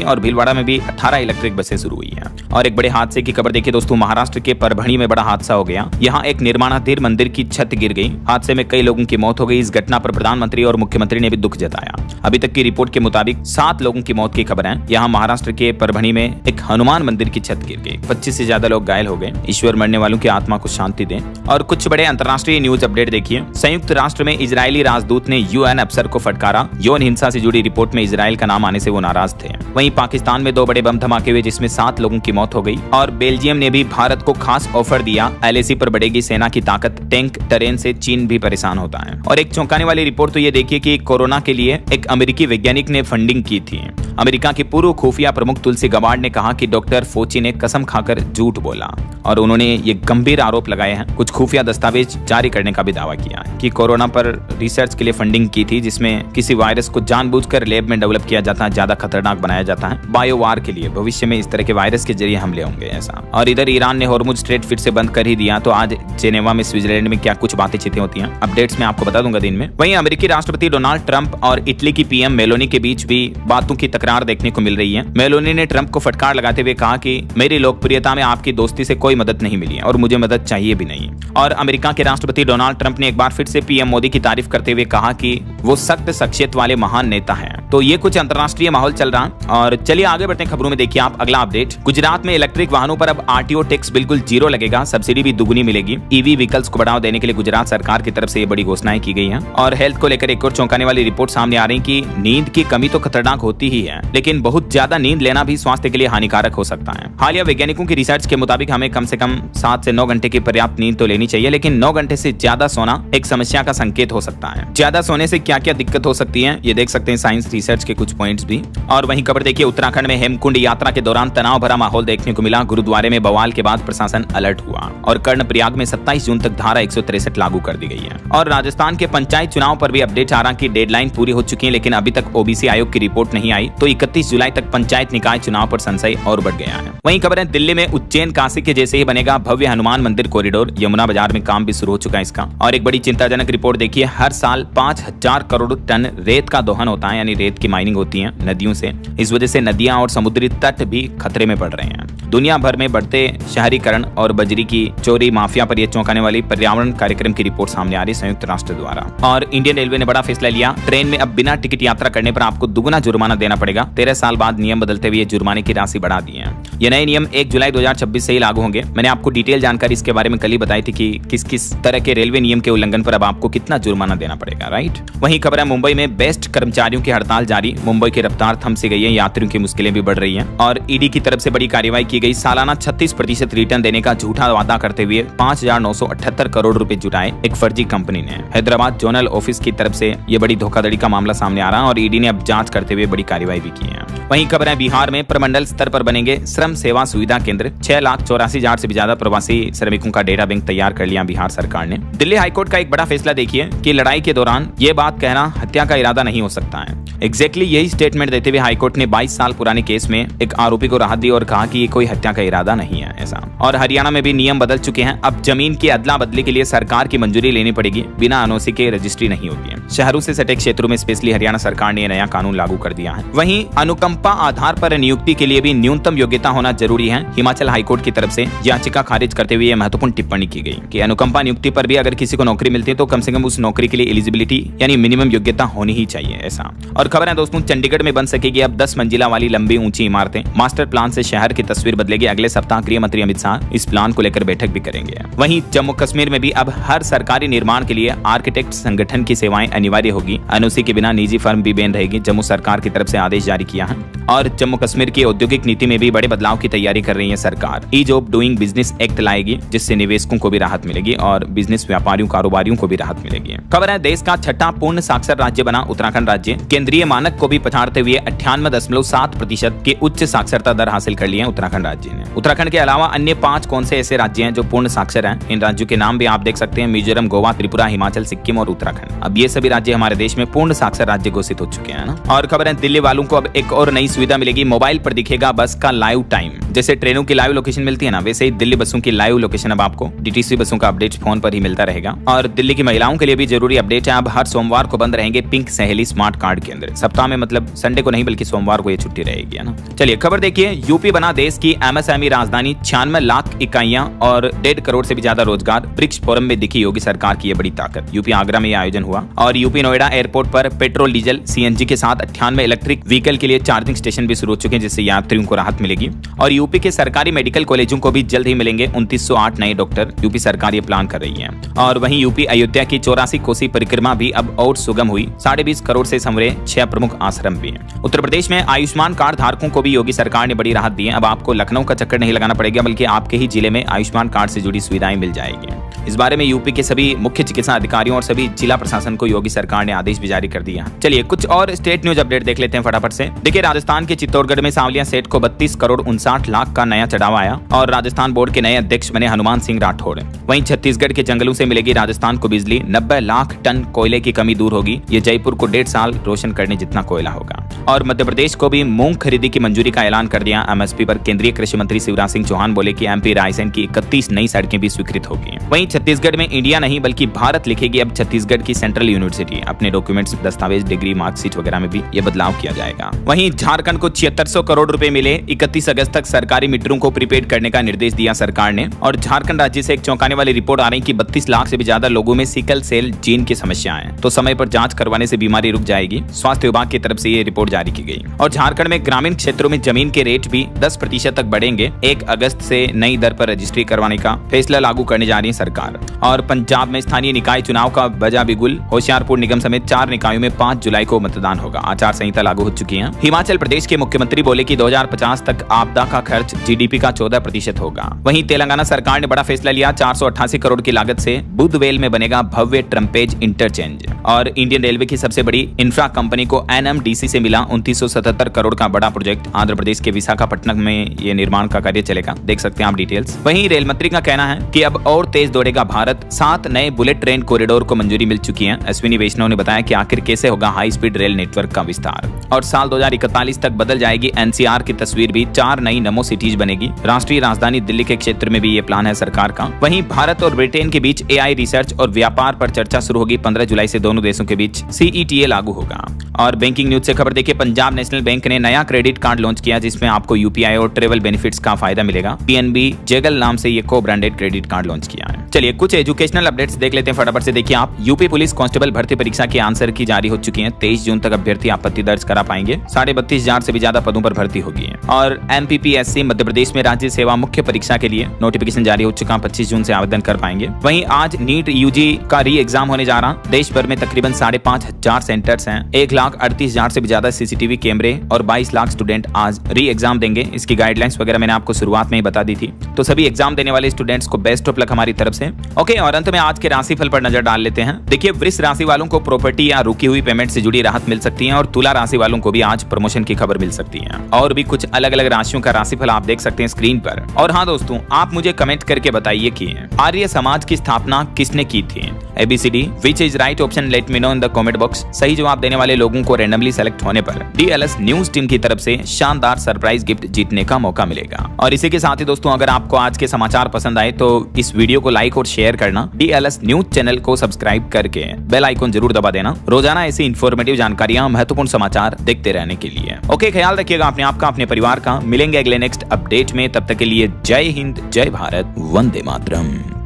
और भीलवाड़ा में भी 18 इलेक्ट्रिक बसें शुरू हुई है। और एक बड़े हादसे की खबर देखिए दोस्तों, महाराष्ट्र के परभणी में बड़ा हादसा हो गया। यहाँ एक निर्माणाधीन मंदिर की छत गिर गई, हादसे में कई लोगों की मौत हो गई। इस घटना पर प्रधानमंत्री और मुख्यमंत्री ने भी दुख जताया। अभी तक की रिपोर्ट के मुताबिक 7 लोगों की मौत की खबर है। यहाँ महाराष्ट्र के परभणी में एक हनुमान मंदिर की छत गिर गई, 25 से ज्यादा लोग घायल हो गए। ईश्वर मरने वालों की आत्मा को शांति दे। और कुछ बड़े अंतर्राष्ट्रीय न्यूज अपडेट देखिए। संयुक्त राष्ट्र में इजरायली राजदूत ने यूएन अफसर को फटकारा। यौन हिंसा से जुड़ी रिपोर्ट में इजरायल का नाम आने से वो नाराज थे। वहीं पाकिस्तान में 2 बड़े बम धमाके हुए जिसमें 7 लोगों की मौत हो गई। और बेल्जियम ने भी भारत को खास ऑफर दिया, एलएसी पर बढ़ेगी सेना की ताकत, टैंक टरेन से चीन भी परेशान होता है। और एक चौंकाने वाली रिपोर्ट तो ये देखिए कि कोरोना के लिए एक अमेरिकी वैज्ञानिक ने फंडिंग की थी। अमेरिका के पूर्व खुफिया प्रमुख तुलसी गबार्ड ने कहा कि डॉक्टर फोची ने कसम खाकर झूठ बोला और उन्होंने ये गंभीर आरोप लगाए हैं। कुछ खुफिया दस्तावेज जारी करने का भी दावा किया है कि कोरोना पर रिसर्च के लिए फंडिंग की थी, जिसमें किसी वायरस को जानबूझकर लैब में डेवलप किया जाता है, ज्यादा खतरनाक बनाया जाता है बायोवार के लिए। भविष्य में इस तरह के वायरस के जरिए हमले होंगे ऐसा। और इधर ईरान ने हॉर्मुज स्ट्रेट फिर से बंद कर ही दिया। तो आज जेनेवा में स्विट्जरलैंड में क्या कुछ बातें चितें होती हैं, अपडेट्स में आपको बता दूंगा दिन में। वहीं अमेरिकी राष्ट्रपति डोनाल्ड ट्रंप और इटली की पीएम मेलोनी के बीच भी बातों की तकरार देखने को मिल रही है। मेलोनी ने ट्रंप को फटकार लगाते हुए कहा कि मेरी लोकप्रियता में आपकी दोस्ती से कोई मदद नहीं मिली है और मुझे मदद चाहिए भी नहीं। और अमेरिका के राष्ट्रपति डोनाल्ड ट्रंप ने एक बार फिर से पीएम मोदी की तारीफ करते हुए कहा कि वो सख्त शख्सियत वाले महान नेता हैं। तो ये कुछ अंतर्राष्ट्रीय माहौल चल रहा है। और चलिए आगे बढ़ते हैं खबरों में। देखिए आप अगला अपडेट, गुजरात में इलेक्ट्रिक वाहनों पर अब आरटीओ टैक्स बिल्कुल 0 लगेगा, सब्सिडी भी दुगुनी मिलेगी। ईवी व्हीकल्स को बढ़ावा देने के लिए गुजरात सरकार की तरफ से ये बड़ी घोषणाएं की गई हैं। और हेल्थ को लेकर एक और चौंकाने वाली रिपोर्ट सामने आ रही है कि नींद की कमी तो खतरनाक होती ही है, लेकिन बहुत ज्यादा नींद लेना भी स्वास्थ्य के लिए हानिकारक हो सकता है। हालिया वैज्ञानिकों की रिसर्च के मुताबिक हमें कम से कम 7 से 9 घंटे की पर्याप्त नींद तो लेनी चाहिए, लेकिन 9 घंटे से ज्यादा सोना एक समस्या का संकेत हो सकता है। ज्यादा सोने से क्या क्या दिक्कत हो सकती है ये देख सकते हैं साइंस रिसर्च के कुछ पॉइंट्स भी। और वहीं खबर देखिए, उत्तराखंड में हेमकुंड यात्रा के दौरान तनाव भरा माहौल देखने को मिला। गुरुद्वारे में बवाल के बाद प्रशासन अलर्ट हुआ और कर्णप्रयाग में 27 जून तक धारा 163 लागू कर दी गई है। और राजस्थान के पंचायत चुनाव पर भी अपडेट आ रहा कि डेडलाइन पूरी हो चुकी है, लेकिन अभी तक ओबीसी आयोग की रिपोर्ट नहीं आई, तो 31 जुलाई तक पंचायत निकाय चुनाव पर संशय और बढ़ गया है। वहीं खबर है, दिल्ली में उज्जैन काशी के जैसे ही बनेगा भव्य हनुमान मंदिर कॉरिडोर। यमुना बाजार में काम भी शुरू हो चुका है इसका। और एक बड़ी चिंताजनक रिपोर्ट देखिए, हर साल 5000 करोड़ टन रेत का दोहन होता है, यानी रेत की माइनिंग होती है नदियों से। इस वजह से नदियां और समुद्री तट भी खतरे में पड़ रहे हैं। दुनिया भर में बढ़ते शहरीकरण और बजरी की चोरी माफिया पर यह चौंकाने वाली पर्यावरण कार्यक्रम की रिपोर्ट सामने आ रही संयुक्त राष्ट्र द्वारा। और इंडियन रेलवे ने बड़ा फैसला लिया, ट्रेन में अब बिना टिकट यात्रा करने पर आपको दुगुना जुर्माना देना पड़ेगा। 13 साल बाद नियम बदलते हुए जुर्माने की राशि बढ़ा दी है। ये नए नियम 1 जुलाई 2026 से ही लागू होंगे। मैंने आपको डिटेल जानकारी इसके बारे में कल ही बताई थी कि किस किस तरह के रेलवे नियम के उल्लंघन पर अब आपको कितना जुर्माना देना पड़ेगा, राइट। वहीं खबर है, मुंबई में बेस्ट कर्मचारियों की हड़ताल जारी। मुंबई की रफ्तार थम सी गई है, यात्रियों की मुश्किलें भी बढ़ रही हैं। और ईडी की तरफ से बड़ी कार्रवाई की गई। सालाना 36% रिटर्न देने का झूठा वादा करते हुए 5,978 करोड़ रुपए जुटाए एक फर्जी कंपनी ने। हैदराबाद जोनल ऑफिस की तरफ से ये बड़ी धोखाधड़ी का मामला सामने आ रहा है और ईडी ने अब जांच करते हुए बड़ी कार्रवाई भी की है। वहीं खबर है, बिहार में प्रमंडल स्तर पर बनेंगे श्रम सेवा सुविधा केंद्र। 6,84,000 से भी ज्यादा प्रवासी श्रमिकों का डेटा बैंक तैयार कर लिया बिहार सरकार ने। दिल्ली हाईकोर्ट का एक बड़ा फैसला देखिए कि लड़ाई के दौरान ये बात कहना हत्या का इरादा नहीं हो सकता है। एग्जैक्टली यही स्टेटमेंट देते हुए हाईकोर्ट ने 22 साल पुराने केस में एक आरोपी को राहत दी और कहा कि ये कोई हत्या का इरादा नहीं है ऐसा। और हरियाणा में भी नियम बदल चुके हैं। अब जमीन की अदला बदली के लिए सरकार की मंजूरी लेनी पड़ेगी, बिना एनओसी के रजिस्ट्री नहीं होती है। शहरों से सटे क्षेत्रों में स्पेशली हरियाणा सरकार ने नया कानून लागू कर दिया है। वहीं अनुकंपा आधार पर नियुक्ति के लिए भी न्यूनतम योग्यता होना जरूरी है। हिमाचल हाईकोर्ट की तरफ से याचिका खारिज करते हुए यह महत्वपूर्ण टिप्पणी की गई कि अनुकंपा नियुक्ति पर भी अगर किसी को नौकरी मिलती है तो कम से कम उस नौकरी के लिए एलिजिबिलिटी यानी मिनिमम योग्यता होनी ही चाहिए ऐसा। और खबर है दोस्तों, चंडीगढ़ में बन सकेगी अब 10 मंजिला वाली लंबी ऊंची इमारतें। मास्टर प्लान से शहर की तस्वीर बदलेगी। अगले सप्ताह गृह मंत्री अमित शाह इस प्लान को लेकर बैठक भी करेंगे। वहीं जम्मू कश्मीर में भी अब हर सरकारी निर्माण के लिए आर्किटेक्ट संगठन की सेवाएं अनिवार्य होगी। एनओसी के बिना निजी फर्म भी बैन रहेगी। जम्मू सरकार की तरफ से आदेश जारी किया है। और जम्मू कश्मीर की औद्योगिक नीति में भी बड़े बदलाव की तैयारी कर रही है सरकार। Ease of doing business act लाएगी, जिससे निवेशकों को भी राहत मिलेगी और बिजनेस व्यापारियों कारोबारियों को भी राहत मिलेगी। खबर है, देश का छठा पूर्ण साक्षर राज्य बना उत्तराखंड राज्य। केंद्रीय मानक को भी पछाड़ते हुए 98.7% की उच्च साक्षरता दर हासिल कर ली है उत्तराखंड राज्य ने। उत्तराखंड के अलावा अन्य 5 कौन से ऐसे राज्य हैं जो पूर्ण साक्षर हैं? इन राज्यों के नाम भी आप देख सकते हैं, मिजोरम, गोवा, त्रिपुरा, हिमाचल, सिक्किम और उत्तराखंड। अब ये सभी राज्य हमारे देश में पूर्ण साक्षर राज्य घोषित हो चुके हैं ना। और खबर है, दिल्ली वालों को अब एक और नई सुविधा मिलेगी। मोबाइल पर दिखेगा बस का लाइव टाइम। जैसे ट्रेनों की लाइव लोकेशन मिलती है ना, वैसे ही दिल्ली बसों की लाइव लोकेशन अब आपको डीटीसी बसों का अपडेट फोन पर ही मिलता रहेगा। और दिल्ली की महिलाओं के लिए भी जरूरी अपडेट है, अब हर सोमवार को बंद रहेंगे पिंक सहेली स्मार्ट कार्ड के अंदर। सप्ताह में मतलब संडे को नहीं बल्कि सोमवार को ये छुट्टी रहेगी, है ना। चलिए खबर देखिए, यूपी बना देश की एमएसएमई राजधानी। 96 लाख इकाइयां और 1.5 करोड़ से भी ज्यादा रोजगार। ब्रिक्स फोरम में दिखी योगी सरकार की ये बड़ी ताकत। यूपी आगरा में यह आयोजन हुआ और यूपी नोएडा एयरपोर्ट पर पेट्रोल, डीजल, सीएनजी के साथ 98 इलेक्ट्रिक व्हीकल के लिए चार्जिंग स्टेशन भी शुरू हो चुके हैं, जिससे यात्रियों को राहत मिलेगी। और यूपी के सरकारी मेडिकल कॉलेजों को भी जल्द ही मिलेंगे 2908 नए डॉक्टर। यूपी सरकार ये प्लान कर रही है। और वहीं यूपी अयोध्या की 84 कोसी परिक्रमा भी अब और सुगम हुई। 20.5 करोड़ से संवरे 6 प्रमुख आश्रम भी हैं। उत्तर प्रदेश में आयुष्मान कार्ड धारकों को भी योगी सरकार ने बड़ी राहत दी है। अब आपको लखनऊ का चक्कर नहीं लगाना पड़ेगा, बल्कि आपके ही जिले में आयुष्मान कार्ड से जुड़ी सुविधाएं मिल जाएगी। इस बारे में यूपी के सभी मुख्य चिकित्सा अधिकारियों और सभी जिला प्रशासन को योगी सरकार ने आदेश भी जारी कर दिया। चलिए कुछ और स्टेट न्यूज अपडेट देख लेते हैं फटाफट से। देखिए, राजस्थान के चित्तौड़गढ़ में सांवलिया सेठ को 32 करोड़ 59 लाख का नया चढ़ावा आया और राजस्थान बोर्ड के नए अध्यक्ष बने हनुमान सिंह राठौड़। वहीं छत्तीसगढ़ के जंगलों से मिलेगी राजस्थान को बिजली। 90 लाख टन कोयले की कमी दूर होगी। ये जयपुर को 1.5 साल रोशन करने जितना कोयला होगा। और मध्य प्रदेश को भी मूंग खरीदी की मंजूरी का ऐलान कर दिया। एमएसपी पर केंद्रीय कृषि मंत्री शिवराज सिंह चौहान बोले कि एमपी रायसेन की 31 नई सड़कें भी स्वीकृत होगी। वहीं छत्तीसगढ़ में इंडिया नहीं बल्कि भारत लिखेगी अब छत्तीसगढ़ की सेंट्रल यूनिवर्सिटी। अपने डॉक्यूमेंट्स, दस्तावेज, डिग्री, मार्कशीट वगैरह में भी ये बदलाव किया जाएगा। वहीं झारखंड को 7600 करोड़ रुपए मिले। 31 अगस्त तक सरकारी मीटरों को प्रीपेड करने का निर्देश दिया सरकार ने। और झारखंड राज्य से एक चौंकाने वाली रिपोर्ट आ रही कि 32 लाख से भी ज्यादा लोगों में सिकल सेल जीन की समस्या है, तो समय पर जांच करवाने से बीमारी रुक जाएगी। स्वास्थ्य विभाग की तरफ से ये रिपोर्ट जारी की गई। और झारखंड में ग्रामीण क्षेत्रों में जमीन के रेट भी 10% तक बढ़ेंगे। 1 अगस्त से नई दर पर रजिस्ट्री करवाने का फैसला लागू करने जा रही है सरकार। और पंजाब में स्थानीय निकाय चुनाव का बजा बिगुल। होशियारपुर निगम समेत 4 निकायों में 5 जुलाई को मतदान होगा। आचार संहिता लागू हो चुकी है। हिमाचल प्रदेश के मुख्यमंत्री बोले कि 2050 तक आपदा का खर्च जीडीपी का 14% होगा। वहीं तेलंगाना सरकार ने बड़ा फैसला लिया। 488 करोड़ की लागत से बुधवेल में बनेगा भव्य ट्रम्पेज इंटरचेंज। और इंडियन रेलवे की सबसे बड़ी इंफ्रा कंपनी को एनएमडीसी से मिला 2977 करोड़ का बड़ा प्रोजेक्ट। आंध्र प्रदेश के विशाखापट्टनम में ये निर्माण का कार्य चलेगा। देख सकते हैं आप डिटेल्स। वहीं रेल मंत्री का कहना है कि अब और तेज दौड़ेगा भारत। 7 नए बुलेट ट्रेन कॉरिडोर को मंजूरी मिल चुकी है। अश्विनी वैष्णव ने बताया कि आखिर कैसे होगा हाई स्पीड रेल नेटवर्क का विस्तार। और साल 2041 तक बदल जाएगी एनसीआर की तस्वीर भी। 4 नई नमो सिटीज बनेगी। राष्ट्रीय राजधानी दिल्ली के क्षेत्र में भी ये प्लान है सरकार का। वहीं भारत और ब्रिटेन के बीच एआई रिसर्च और व्यापार पर चर्चा शुरू होगी। 15 जुलाई से दोनों देशों के बीच सीईटीए लागू होगा। और बैंकिंग न्यूज से खबर देखिए, पंजाब नेशनल बैंक ने नया क्रेडिट कार्ड लॉन्च किया, जिसमें आपको यूपीआई और ट्रेवल बेनिफिट्स का फायदा मिलेगा। पीएनबी जेगल नाम से ये को ब्रांडेड क्रेडिट कार्ड लॉन्च किया है। चलिए कुछ एजुकेशनल अपडेट्स देख लेते हैं फटाफट से। देखिए आप, यूपी पुलिस कांस्टेबल भर्ती परीक्षा की आंसर की जारी हो चुकी है। 23 जून तक अभ्यर्थी आपत्ति दर्ज करा पाएंगे। 32,500 से भी ज्यादा पदों पर भर्ती होगी। और एमपीपीएससी मध्य प्रदेश में राज्य सेवा मुख्य परीक्षा के लिए नोटिफिकेशन जारी हो चुका। 25 जून से आवेदन कर पाएंगे। वहीं आज नीट यूजी का री एग्जाम होने जा रहा। देश भर में तकरीबन 5,500 सेंटर्स हैं। 1,38,000 से भी ज्यादा सीसीटीवी कैमरे और 22 लाख स्टूडेंट आज री एग्जाम देंगे। इसकी गाइडलाइंस वगैरह मैंने आपको शुरुआत में ही बता दी थी। तो सभी एग्जाम देने वाले स्टूडेंट्स को बेस्ट ऑफ लक हमारी तरफ से। ओके, और अंत में आज के राशिफल पर नजर डाल लेते हैं। देखिए, वृष राशि वालों को प्रॉपर्टी या रुकी हुई पेमेंट से जुड़ी राहत मिल सकती है। और तुला राशि वालों को भी आज प्रमोशन की खबर मिल सकती है। और भी कुछ अलग अलग राशियों का राशिफल आप देख सकते हैं स्क्रीन पर। और हाँ दोस्तों, आप मुझे कमेंट करके बताइए कि आर्य समाज की स्थापना किसने की थी। ABCD which is right option, let me know in the comment box. सही जवाब देने वाले लोगों को रैंडमली सेलेक्ट होने पर DLS न्यूज टीम की तरफ से शानदार सरप्राइज गिफ्ट जीतने का मौका मिलेगा। और इसी के साथ ही दोस्तों, अगर आपको आज के समाचार पसंद आए तो इस वीडियो को लाइक और शेयर करना। DLS न्यूज चैनल को सब्सक्राइब करके बेल आइकन जरूर दबा देना, रोजाना ऐसी इंफॉर्मेटिव जानकारियां, महत्वपूर्ण समाचार देखते रहने के लिए। ओके, ख्याल रखिएगा अपने आप का, अपने परिवार का। मिले मिलेंगे अगले नेक्स्ट अपडेट में, तब तक के लिए जय हिंद, जय भारत, वंदे मातरम।